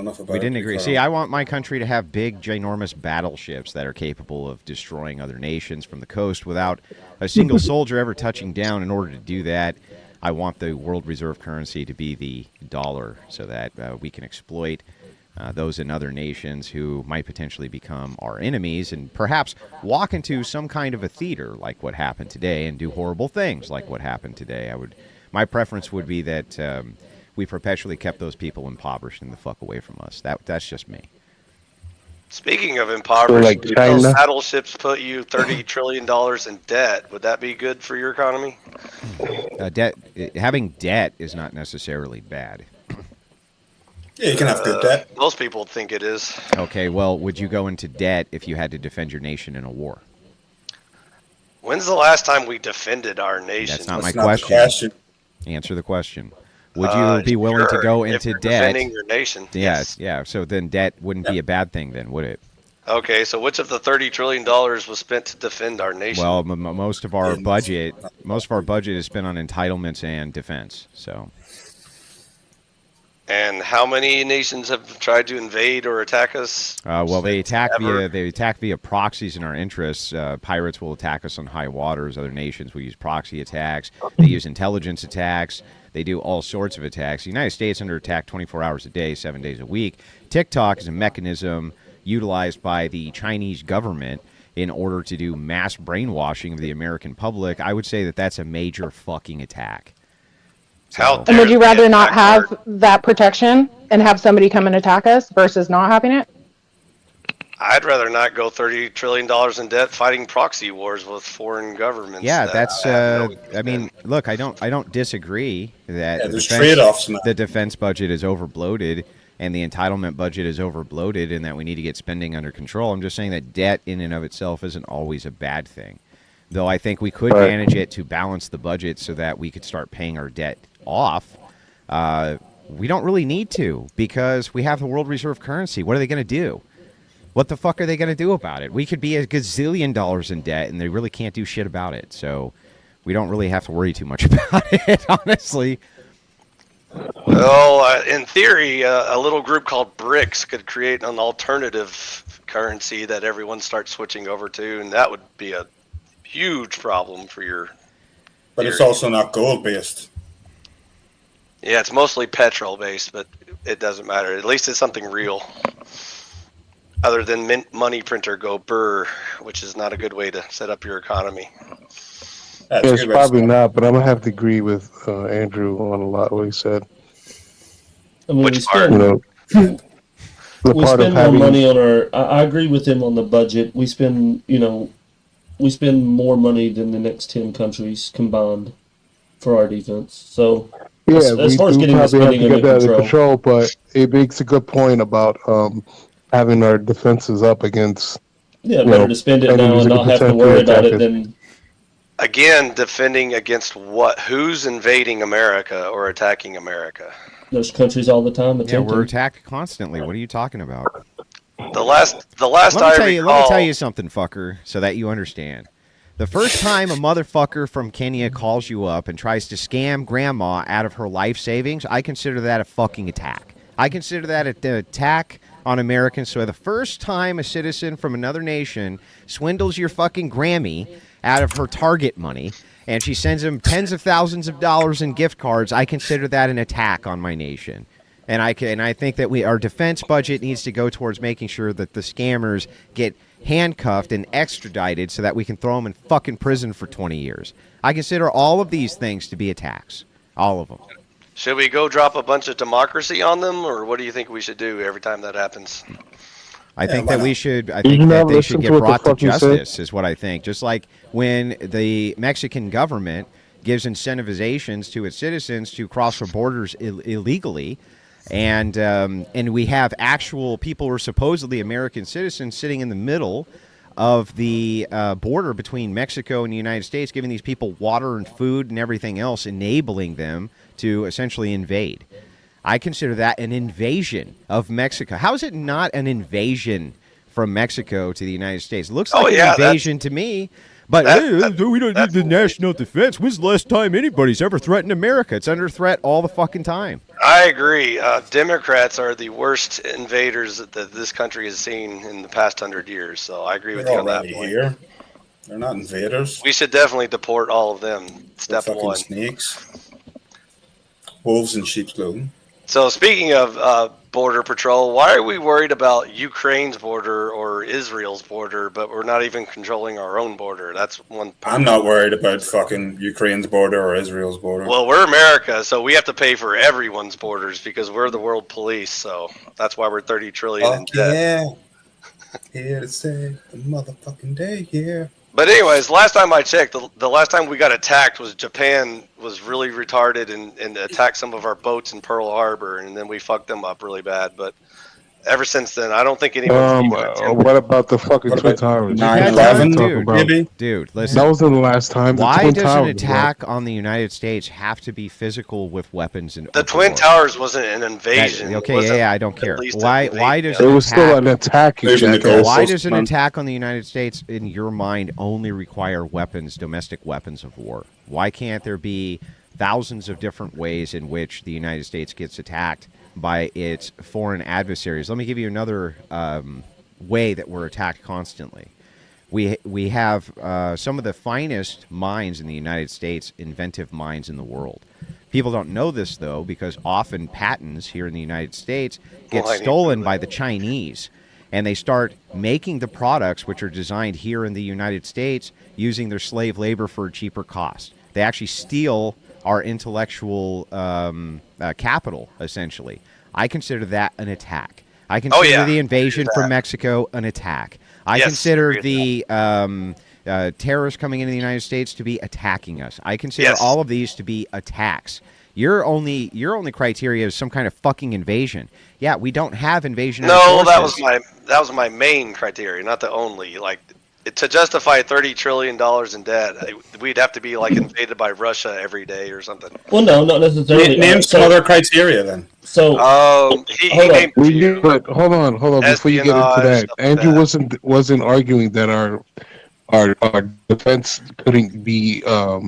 enough about it. We didn't agree. See, I want my country to have big, ginormous battleships that are capable of destroying other nations from the coast without a single soldier ever touching down. In order to do that, I want the world reserve currency to be the dollar so that we can exploit those in other nations who might potentially become our enemies and perhaps walk into some kind of a theater like what happened today and do horrible things like what happened today. My preference would be that we perpetually kept those people impoverished and the fuck away from us. That's just me. Speaking of impoverished, like if those China? battleships put you $30 trillion in debt, would that be good for your economy? Having debt is not necessarily bad. Yeah, you can have good debt. Most people think it is. Okay, well, would you go into debt if you had to defend your nation in a war? When's the last time we defended our nation? That's not That's my not the question. Answer the question. Would you be willing to go if into you're debt? defending your nation. Yes, yeah. So then debt wouldn't be a bad thing, then, would it? Okay, so which of the $30 trillion was spent to defend our nation? Well, most of our budget is spent on entitlements and defense. So. And how many nations have tried to invade or attack us? Well, they attack via proxies in our interests. Pirates will attack us on high waters. Other nations will use proxy attacks. They use intelligence attacks. They do all sorts of attacks. The United States under attack 24 hours a day, 7 days a week. TikTok is a mechanism utilized by the Chinese government in order to do mass brainwashing of the American public. I would say that that's a major fucking attack. How And would you rather not attack have that protection and have somebody come and attack us versus not having it? I'd rather not go $30 trillion in debt fighting proxy wars with foreign governments. Yeah, that that's. I have no I mean, look, I don't disagree that there's trade-offs now. the defense budget is overbloated and the entitlement budget is overbloated, and that we need to get spending under control. I'm just saying that debt in and of itself isn't always a bad thing, though. I think we could manage it to balance the budget so that we could start paying our debt off. We don't really need to because we have the world reserve currency. What are they going to do? What the fuck are they going to do about it? We could be a gazillion dollars in debt, and they really can't do shit about it. So we don't really have to worry too much about it, honestly. Well, in theory, a little group called BRICS could create an alternative currency that everyone starts switching over to, and that would be a huge problem for your... But it's also not gold-based. Yeah, it's mostly petrol-based, but it doesn't matter. At least it's something real. Other than mint money printer go brr, which is not a good way to set up your economy. It's probably not, but I'm gonna have to agree with Andrew on a lot of what he said. I mean, Which part? You know, the we part of spend more having money on our. I agree with him on the budget. We spend, we spend more money than the next 10 countries combined for our defense. So, yeah, as we far as do getting the probably have to spending get that under under control, control. But it makes a good point about having our defenses up against. yeah, better to spend it now and not have to worry about it than. Again, defending against what? Who's invading America or attacking America? There's countries all the time Yeah, attempting. we're attacked constantly. What are you talking about? The last Let I me recall, tell you something, fucker, so that you understand. The first time a motherfucker from Kenya calls you up and tries to scam grandma out of her life savings, I consider that a fucking attack. I consider that an attack on Americans. So the first time a citizen from another nation swindles your fucking Grammy out of her Target money and she sends him tens of thousands of dollars in gift cards, I consider that an attack on my nation. And I think that our defense budget needs to go towards making sure that the scammers get handcuffed and extradited so that we can throw them in fucking prison for 20 years. I consider all of these things to be attacks. All of them. should we go drop a bunch of democracy on them, or what do you think we should do every time that happens? I think why that we not? should. I think that they should listen get to what the brought to fuck you said? justice. Is what I think. Just like when the Mexican government gives incentivizations to its citizens to cross our borders illegally, and we have actual people who are supposedly American citizens sitting in the middle of the border between Mexico and the United States, giving these people water and food and everything else, enabling them to essentially invade. I consider that an invasion of Mexico. How is it not an invasion from Mexico to the United States? It looks like an invasion to me. But we don't need the national defense. When's the last time anybody's ever threatened America? It's under threat all the fucking time. I agree. Democrats are the worst invaders that this country has seen in the past 100 years. So I agree with They're you on that already point. here. They're not invaders. We should definitely deport all of them. They're Step fucking one. snakes. Wolves in sheep's clothing. So speaking of border patrol, why are we worried about Ukraine's border or Israel's border, but we're not even controlling our own border? That's one. I'm not worried about fucking Ukraine's border or Israel's border. Well, we're America, so we have to pay for everyone's borders because we're the world police. So that's why we're 30 trillion in debt. Yeah. Here to save the motherfucking day, yeah. But anyways, last time I checked, the last time we got attacked was Japan was really retarded and attacked some of our boats in Pearl Harbor, and then we fucked them up really bad. But ever since then, I don't think anyone's even attempted. What about the fucking What Twin about Towers? 9/11, Talk about- maybe? Dude, listen. That wasn't the last time. The Why Twin does an Towers, attack on the United States have to be physical with weapons and The Twin Towers wasn't an invasion. Okay, I don't care. At least Why an does It was still an attack, you Invasion of the jackass. why Goalpost, does an man. attack on the United States, in your mind, only require weapons, domestic weapons of war? Why can't there be thousands of different ways in which the United States gets attacked by its foreign adversaries? Let me give you another way that we're attacked constantly. We have some of the finest minds in the United States, inventive minds in the world. People don't know this, though, because often patents here in the United States get stolen by the Chinese, and they start making the products which are designed here in the United States using their slave labor for a cheaper cost. They actually steal our intellectual capital, essentially. I consider that an attack. I consider the invasion from Mexico an attack. I consider the terrorists coming into the United States to be attacking us. I consider all of these to be attacks. Your only criteria is some kind of fucking invasion. Yeah, we don't have invasion. No, that was my main criteria, not the only. Like, to justify $30 trillion in debt, we'd have to be like invaded by Russia every day or something. Well, no, not necessarily. Name some other criteria then. So, he named a few. But hold on. Before you get into that, Andrew wasn't arguing that our defense couldn't be or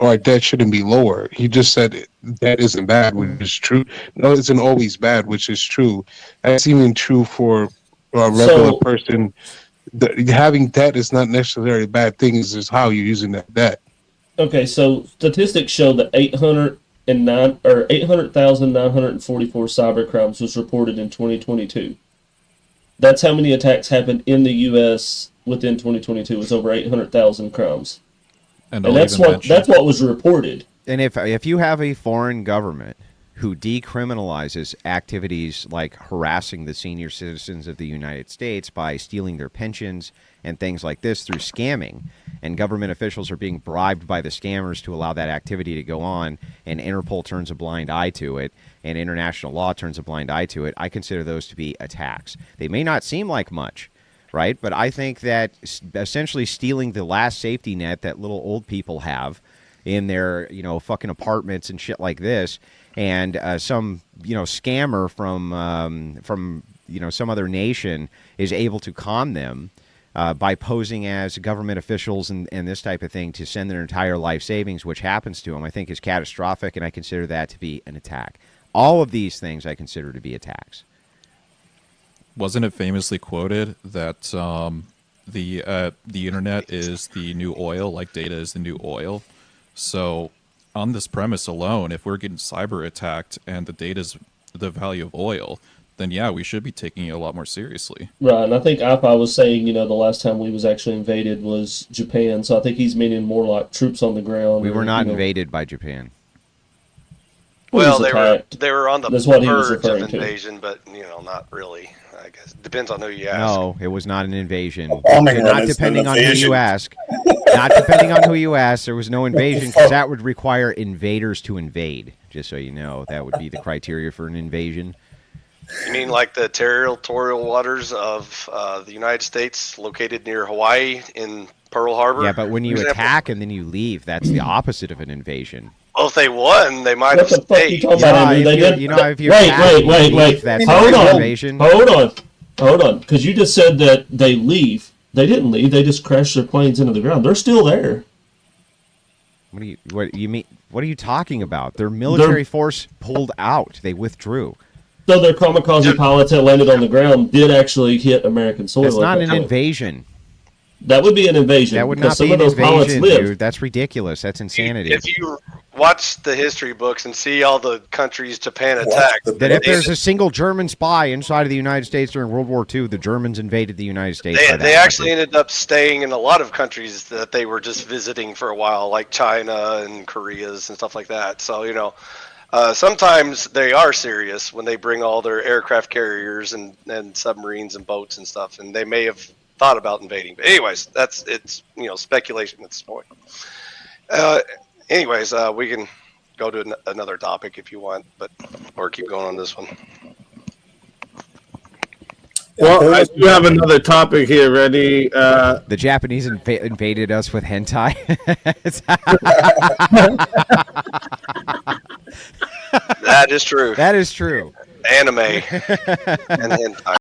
our debt shouldn't be lower. He just said that isn't bad, which is true. No, it isn't always bad, which is true. That's even true for a regular person. Having debt is not necessarily a bad thing. It's just how you're using that debt. Okay, so statistics show that 800,944 cybercrimes was reported in 2022. That's how many attacks happened in the U.S. within 2022. It was over 800,000 crimes, and that's what was reported. And if you have a foreign government who decriminalizes activities like harassing the senior citizens of the United States by stealing their pensions and things like this through scamming, and government officials are being bribed by the scammers to allow that activity to go on, and Interpol turns a blind eye to it, and international law turns a blind eye to it, I consider those to be attacks. They may not seem like much, right? But I think that essentially stealing the last safety net that little old people have in their, fucking apartments and shit like this, and some, scammer from some other nation is able to con them by posing as government officials and this type of thing to send their entire life savings, which happens to them, I think is catastrophic, and I consider that to be an attack. All of these things I consider to be attacks. Wasn't it famously quoted that the internet is the new oil, like data is the new oil? So on this premise alone, if we're getting cyber attacked and the data is the value of oil, then yeah, we should be taking it a lot more seriously. Right, and I think Ipai was saying, the last time we was actually invaded was Japan, so I think he's meaning more like troops on the ground. We were not invaded by Japan. Well, they were on the verge of invasion, to. but not really. I guess depends on who you ask. No, it was not an invasion. Not depending on who you ask. Not depending on who you ask, there was no invasion because that would require invaders to invade. Just so you know, that would be the criteria for an invasion. You mean like the territorial waters of the United States, located near Hawaii in Pearl Harbor? Yeah, but when you attack and then you leave, that's the opposot of an invasion. Well, if they won, they might have stayed. Wait. That's Hold on. invasion. Hold on. Because you just said that they leave. They didn't leave. They just crashed their planes into the ground. They're still there. What do you mean? What are you talking about? Their military force pulled out. They withdrew. So their kamikaze pilots that landed on the ground did actually hit American soil. That's not an invasion. That would be an invasion. That would not be an invasion, dude. That's ridiculous. That's insanity. If you watch the history books and see all the countries Japan attacked, that if there's a single German spy inside of the United States during World War II, the Germans invaded the United States. They actually ended up staying in a lot of countries that they were just visiting for a while, like China and Koreas and stuff like that. So, you know, sometimes they are serious when they bring all their aircraft carriers and submarines and boats and stuff, and they may have thought about invading. But anyways, it's speculation at this point. We can go to another topic if you want, or keep going on this one. Well, I do have another topic here ready. The Japanese invaded us with hentai. That is true. That is true. Anime and hentai.